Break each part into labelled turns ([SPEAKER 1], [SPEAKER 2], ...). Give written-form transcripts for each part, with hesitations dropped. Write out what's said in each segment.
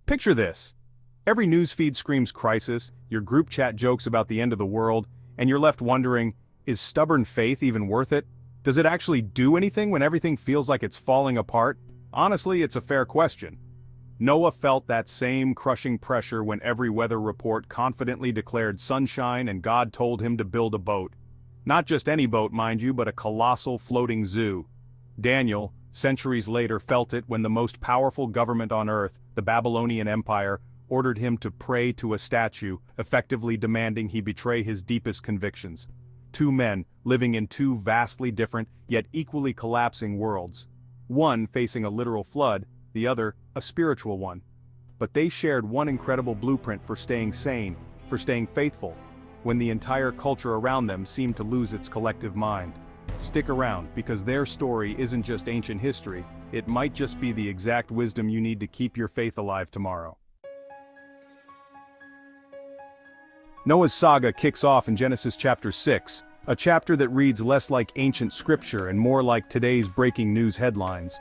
[SPEAKER 1] Picture this. Every newsfeed screams crisis, your group chat jokes about the end of the world, and you're left wondering, is stubborn faith even worth it? Does it actually do anything when everything feels like it's falling apart? Honestly, it's a fair question. Noah felt that same crushing pressure when every weather report confidently declared sunshine and God told him to build a boat. Not just any boat, mind you, but a colossal floating zoo. Daniel, centuries later, felt it when the most powerful government on earth, the Babylonian Empire, ordered him to pray to a statue, effectively demanding he betray his deepest convictions. Two men, living in two vastly different, yet equally collapsing worlds. One facing a literal flood, the other, a spiritual one. But they shared one incredible blueprint for staying sane, for staying faithful, when the entire culture around them seemed to lose its collective mind. Stick around, because their story isn't just ancient history, it might just be the exact wisdom you need to keep your faith alive tomorrow. Noah's saga kicks off in Genesis chapter 6, a chapter that reads less like ancient scripture and more like today's breaking news headlines.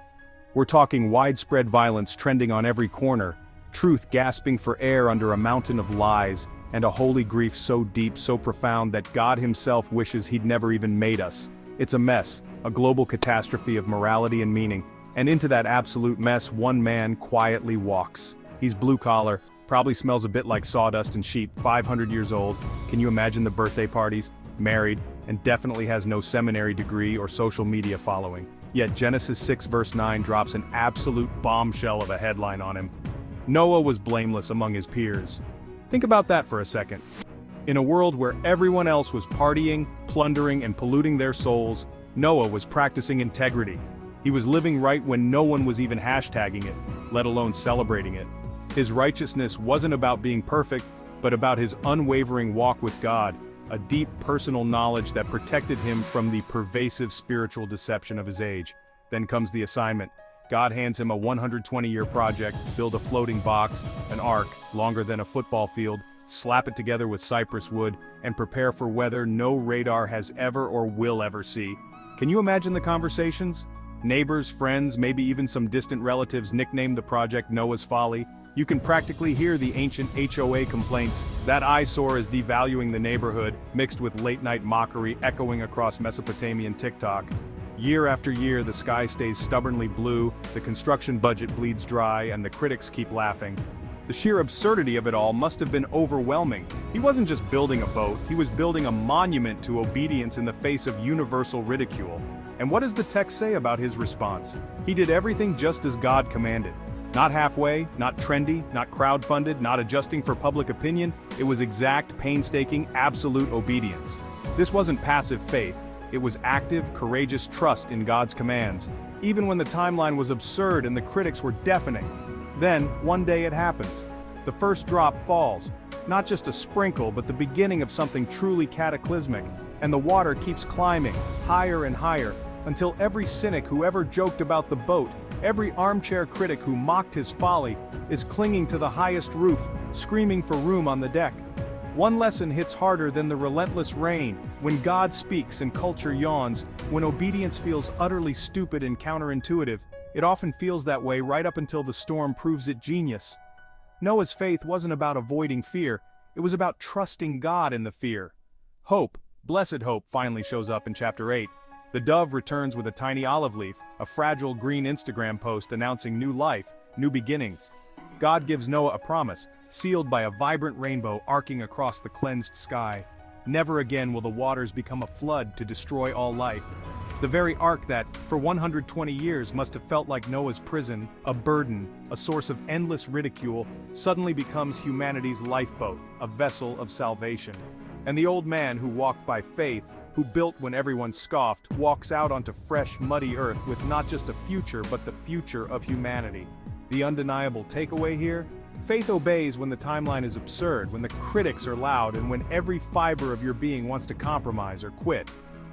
[SPEAKER 1] We're talking widespread violence trending on every corner, truth gasping for air under a mountain of lies, and a holy grief so deep, so profound that God himself wishes he'd never even made us. It's a mess, a global catastrophe of morality and meaning, and into that absolute mess one man quietly walks. He's blue-collar, probably smells a bit like sawdust and sheep, 500 years old, can you imagine the birthday parties, married, and definitely has no seminary degree or social media following. Yet Genesis 6 verse 9 drops an absolute bombshell of a headline on him. Noah was blameless among his peers. Think about that for a second. In a world where everyone else was partying, plundering, and polluting their souls, Noah was practicing integrity. He was living right when no one was even hashtagging it, let alone celebrating it. His righteousness wasn't about being perfect, but about his unwavering walk with God, a deep personal knowledge that protected him from the pervasive spiritual deception of his age. Then comes the assignment. God hands him a 120-year project, build a floating box, an ark, longer than a football field, slap it together with cypress wood, and prepare for weather no radar has ever or will ever see. Can you imagine the conversations? Neighbors, friends, maybe even some distant relatives nicknamed the project Noah's Folly. You can practically hear the ancient HOA complaints. That eyesore is devaluing the neighborhood, mixed with late-night mockery echoing across Mesopotamian TikTok. Year after year, the sky stays stubbornly blue, the construction budget bleeds dry, and the critics keep laughing. The sheer absurdity of it all must have been overwhelming. He wasn't just building a boat, he was building a monument to obedience in the face of universal ridicule. And what does the text say about his response? He did everything just as God commanded. Not halfway, not trendy, not crowdfunded, not adjusting for public opinion, it was exact, painstaking, absolute obedience. This wasn't passive faith, it was active, courageous trust in God's commands, even when the timeline was absurd and the critics were deafening. Then, one day it happens. The first drop falls, not just a sprinkle but the beginning of something truly cataclysmic, and the water keeps climbing, higher and higher, until every cynic who ever joked about the boat, every armchair critic who mocked his folly, is clinging to the highest roof, screaming for room on the deck. One lesson hits harder than the relentless rain. When God speaks and culture yawns, when obedience feels utterly stupid and counterintuitive, it often feels that way right up until the storm proves it genius. Noah's faith wasn't about avoiding fear, it was about trusting God in the fear. Hope, blessed hope, finally shows up in chapter 8. The dove returns with a tiny olive leaf, a fragile green Instagram post announcing new life, new beginnings. God gives Noah a promise, sealed by a vibrant rainbow arcing across the cleansed sky. Never again will the waters become a flood to destroy all life. The very ark that, for 120 years, must have felt like Noah's prison, a burden, a source of endless ridicule, suddenly becomes humanity's lifeboat, a vessel of salvation. And the old man who walked by faith, who built when everyone scoffed, walks out onto fresh, muddy earth with not just a future but the future of humanity. The undeniable takeaway here? Faith obeys when the timeline is absurd, when the critics are loud, and when every fiber of your being wants to compromise or quit.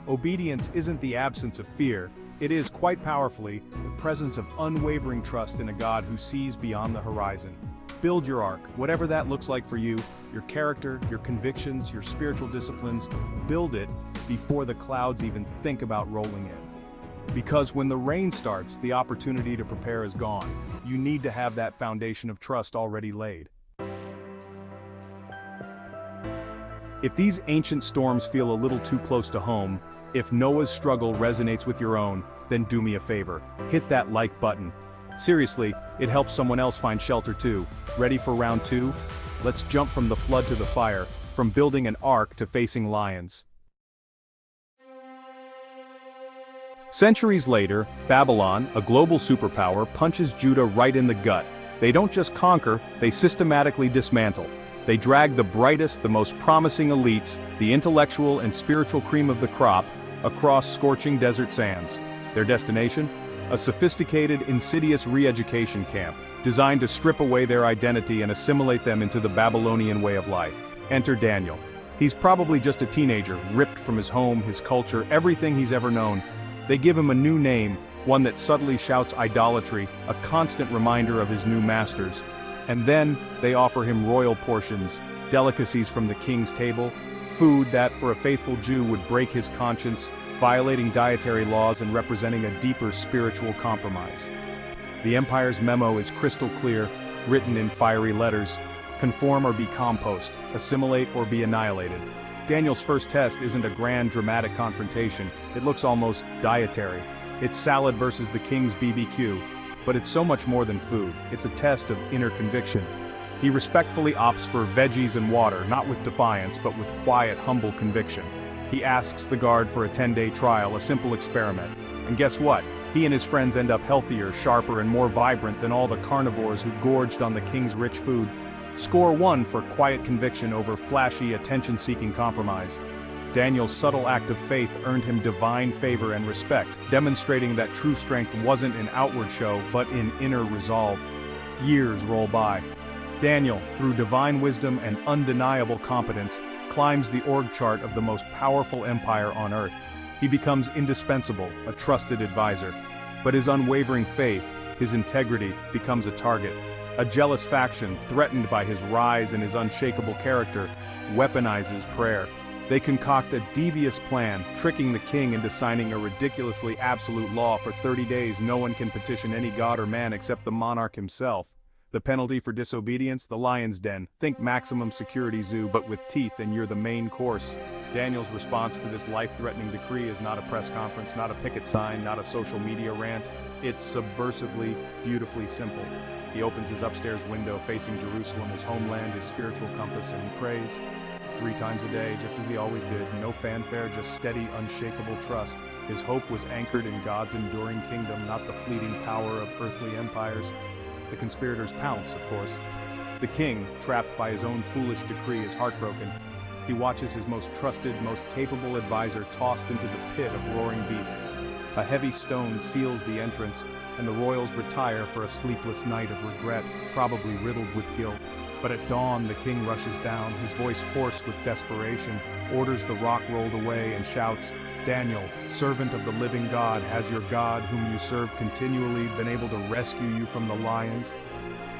[SPEAKER 1] Obedience isn't the absence of fear, it is, quite powerfully, the presence of unwavering trust in a God who sees beyond the horizon. Build your ark, whatever that looks like for you, your character, your convictions, your spiritual disciplines, build it before the clouds even think about rolling in. Because when the rain starts, the opportunity to prepare is gone. You need to have that foundation of trust already laid. If these ancient storms feel a little too close to home, if Noah's struggle resonates with your own, then do me a favor. Hit that like button. Seriously, it helps someone else find shelter too. Ready for round 2? Let's jump from the flood to the fire, from building an ark to facing lions. Centuries later, Babylon, a global superpower, punches Judah right in the gut. They don't just conquer, they systematically dismantle. They drag the brightest, the most promising elites, the intellectual and spiritual cream of the crop, across scorching desert sands. Their destination? A sophisticated, insidious re-education camp, designed to strip away their identity and assimilate them into the Babylonian way of life. Enter Daniel. He's probably just a teenager, ripped from his home, his culture, everything he's ever known. They give him a new name, one that subtly shouts idolatry, a constant reminder of his new masters. And then, they offer him royal portions, delicacies from the king's table, food that, for a faithful Jew, would break his conscience, violating dietary laws and representing a deeper spiritual compromise. The empire's memo is crystal clear, written in fiery letters: conform or be compost, assimilate or be annihilated. Daniel's first test isn't a grand dramatic confrontation, it looks almost dietary. It's salad versus the king's BBQ. But it's so much more than food, it's a test of inner conviction. He respectfully opts for veggies and water, not with defiance, but with quiet, humble conviction. He asks the guard for a 10-day trial, a simple experiment. And guess what? He and his friends end up healthier, sharper, and more vibrant than all the carnivores who gorged on the king's rich food. Score 1 for quiet conviction over flashy, attention-seeking compromise. Daniel's subtle act of faith earned him divine favor and respect, demonstrating that true strength wasn't in outward show, but in inner resolve. Years roll by. Daniel, through divine wisdom and undeniable competence, climbs the org chart of the most powerful empire on earth. He becomes indispensable, a trusted advisor. But his unwavering faith, his integrity, becomes a target. A jealous faction, threatened by his rise and his unshakable character, weaponizes prayer. They concoct a devious plan, tricking the king into signing a ridiculously absolute law. For 30 days no one can petition any god or man except the monarch himself. The penalty for disobedience? The lion's den. Think maximum security zoo, but with teeth, and you're the main course. Daniel's response to this life-threatening decree is not a press conference, not a picket sign, not a social media rant. It's subversively, beautifully simple. He opens his upstairs window facing Jerusalem, his homeland, his spiritual compass, and he prays. 3 times a day, just as he always did. No fanfare, just steady, unshakable trust. His hope was anchored in God's enduring kingdom, not the fleeting power of earthly empires. The conspirators pounce, of course. The king, trapped by his own foolish decree, is heartbroken. He watches his most trusted, most capable advisor tossed into the pit of roaring beasts. A heavy stone seals the entrance, and the royals retire for a sleepless night of regret, probably riddled with guilt. But at dawn, the king rushes down, his voice hoarse with desperation, orders the rock rolled away, and shouts, "Daniel, servant of the living God, has your God, whom you serve continually, been able to rescue you from the lions?"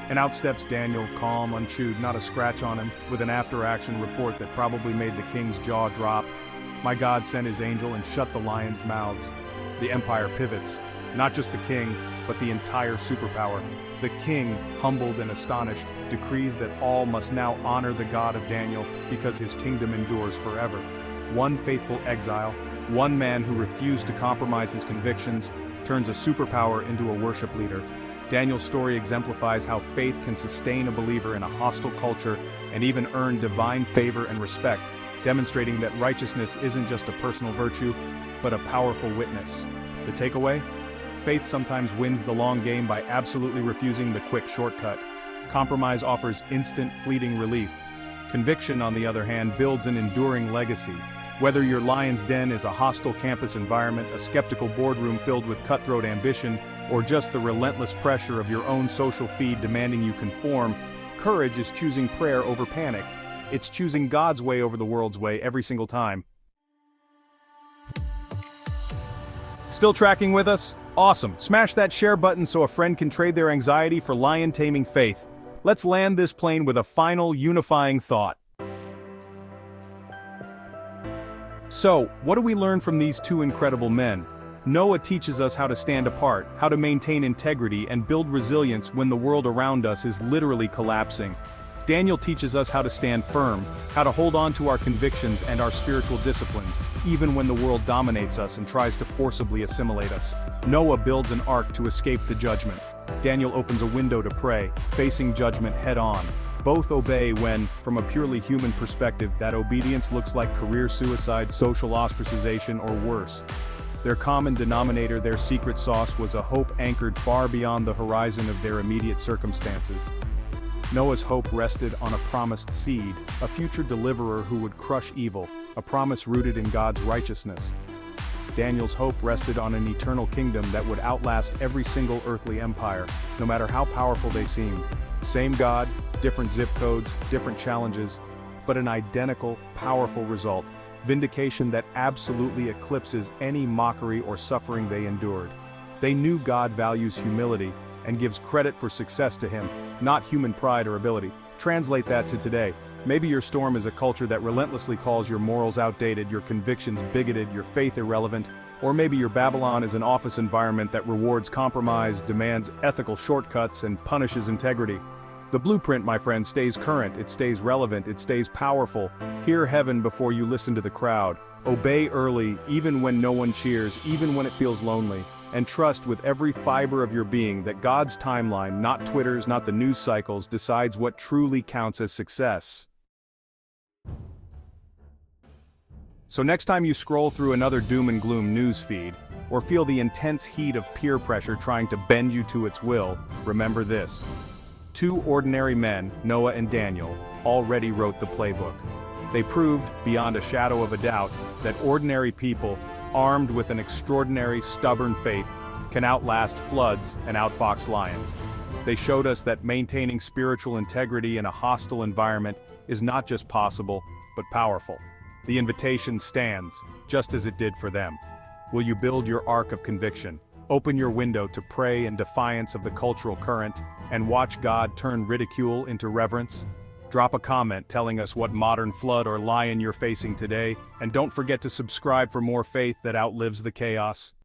[SPEAKER 1] And out steps Daniel, calm, unchewed, not a scratch on him, with an after-action report that probably made the king's jaw drop. "My God sent his angel and shut the lions' mouths." The empire pivots. Not just the king, but the entire superpower. The king, humbled and astonished, decrees that all must now honor the God of Daniel because his kingdom endures forever. One faithful exile, one man who refused to compromise his convictions, turns a superpower into a worship leader. Daniel's story exemplifies how faith can sustain a believer in a hostile culture and even earn divine favor and respect, demonstrating that righteousness isn't just a personal virtue, but a powerful witness. The takeaway? Faith sometimes wins the long game by absolutely refusing the quick shortcut. Compromise offers instant, fleeting relief. Conviction, on the other hand, builds an enduring legacy. Whether your lion's den is a hostile campus environment, a skeptical boardroom filled with cutthroat ambition, or just the relentless pressure of your own social feed demanding you conform, courage is choosing prayer over panic. It's choosing God's way over the world's way every single time. Still tracking with us? Awesome. Smash that share button so a friend can trade their anxiety for lion-taming faith. Let's land this plane with a final, unifying thought. So, what do we learn from these two incredible men? Noah teaches us how to stand apart, how to maintain integrity and build resilience when the world around us is literally collapsing. Daniel teaches us how to stand firm, how to hold on to our convictions and our spiritual disciplines, even when the world dominates us and tries to forcibly assimilate us. Noah builds an ark to escape the judgment. Daniel opens a window to pray, facing judgment head-on. Both obey when, from a purely human perspective, that obedience looks like career suicide, social ostracization, or worse. Their common denominator, their secret sauce, was a hope anchored far beyond the horizon of their immediate circumstances. Noah's hope rested on a promised seed, a future deliverer who would crush evil, a promise rooted in God's righteousness. Daniel's hope rested on an eternal kingdom that would outlast every single earthly empire, no matter how powerful they seemed. Same God, different zip codes, different challenges, but an identical, powerful result. Vindication that absolutely eclipses any mockery or suffering they endured. They knew God values humility and gives credit for success to him, not human pride or ability. Translate that to today. Maybe your storm is a culture that relentlessly calls your morals outdated, your convictions bigoted, your faith irrelevant, or maybe your Babylon is an office environment that rewards compromise, demands ethical shortcuts, and punishes integrity. The blueprint, my friend, stays current, it stays relevant, it stays powerful. Hear heaven before you listen to the crowd. Obey early, even when no one cheers, even when it feels lonely. And trust with every fiber of your being that God's timeline, not Twitter's, not the news cycles, decides what truly counts as success. So next time you scroll through another doom and gloom news feed, or feel the intense heat of peer pressure trying to bend you to its will, remember this. Two ordinary men, Noah and Daniel, already wrote the playbook. They proved, beyond a shadow of a doubt, that ordinary people, armed with an extraordinary, stubborn faith, can outlast floods and outfox lions. They showed us that maintaining spiritual integrity in a hostile environment is not just possible, but powerful. The invitation stands, just as it did for them. Will you build your ark of conviction? Open your window to pray in defiance of the cultural current, and watch God turn ridicule into reverence? Drop a comment telling us what modern flood or lion you're facing today, and don't forget to subscribe for more faith that outlives the chaos.